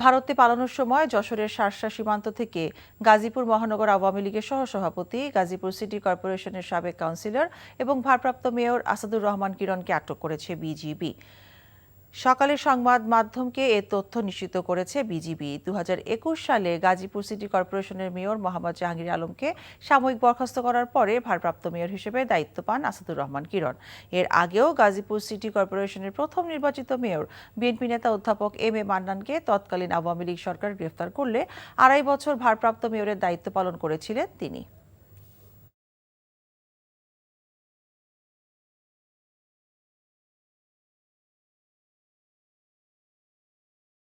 ভারতে পালানোর সময় যশোরের শার্শা সীমান্ত থেকে গাজীপুর মহানগর আওয়ামী লীগের সহসভাপতি, গাজীপুর সিটি কর্পোরেশনের সাবেক কাউন্সিলর এবং ভারপ্রাপ্ত মেয়র আসাদুর রহমান কিরণকে আটক করেছে বিজিবি। সকালে সংবাদ মাধ্যমকে এ তথ্য নিশ্চিত করেছে বিজিবি। 2021 সালে গাজীপুর সিটি কর্পোরেশনের মেয়র মোহাম্মদ জাহাঙ্গীর আলমকে সাময়িক বরখাস্ত করার পরে ভারপ্রাপ্ত মেয়র হিসেবে দায়িত্ব পান আসাদুর রহমান কিরণ। এর আগেও গাজীপুর সিটি কর্পোরেশনের প্রথম নির্বাচিত মেয়র বিএনপি নেতা অধ্যাপক এম এ মান্নানকে তৎকালীন আওয়ামী লীগ সরকার গ্রেফতার করলে 2.5 বছর ভারপ্রাপ্ত মেয়রের দায়িত্ব পালন করেছিলেন তিনি।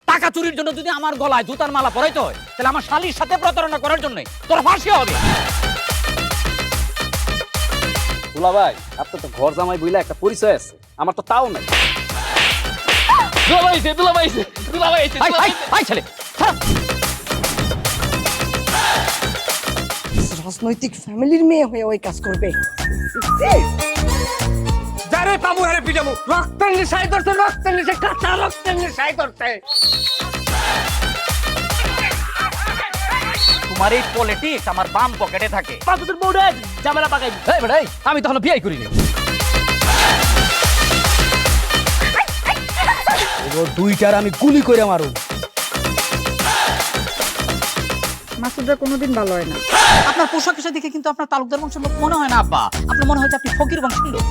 টাকা চুরির জন্য যদি আমার গলায় জুতার মালা পরাইতে হয়, তাহলে আমার শালীর সাথে প্রতারণা করার জন্য তোর ফাঁসি হবে। দুলা ভাই, আপনার তো ঘর জামাই বইলা একটা পরিচয় আছে, আমার তো তাও নাই। রাজনৈতিক ফ্যামিলির মেয়ে হয়ে ওই কাজ করবে। যারে পাবো হারে পিটাবো, রক্তের নেশায় ধরতে, রক্তের নেশায়, কাঁচা রক্তের নেশায় ধরতে। তোমার এই পলিটিক্স আমার বাম পকেটে থাকে। তোর বউরে ঝামেলা পাকাই। এই বেটাই, আমি তখন বিয়ে করিনি। দুইটার আমি গুলি করে মারু। মাসুদরা কোনোদিন ভালো হয় না। আপনার পোশাক আশাক দেখে কিন্তু আপনার তালুকদার বংশের লোক মনে হয় না আব্বা, আপনার মনে হয় যে আপনি ফকির বংশের লোক।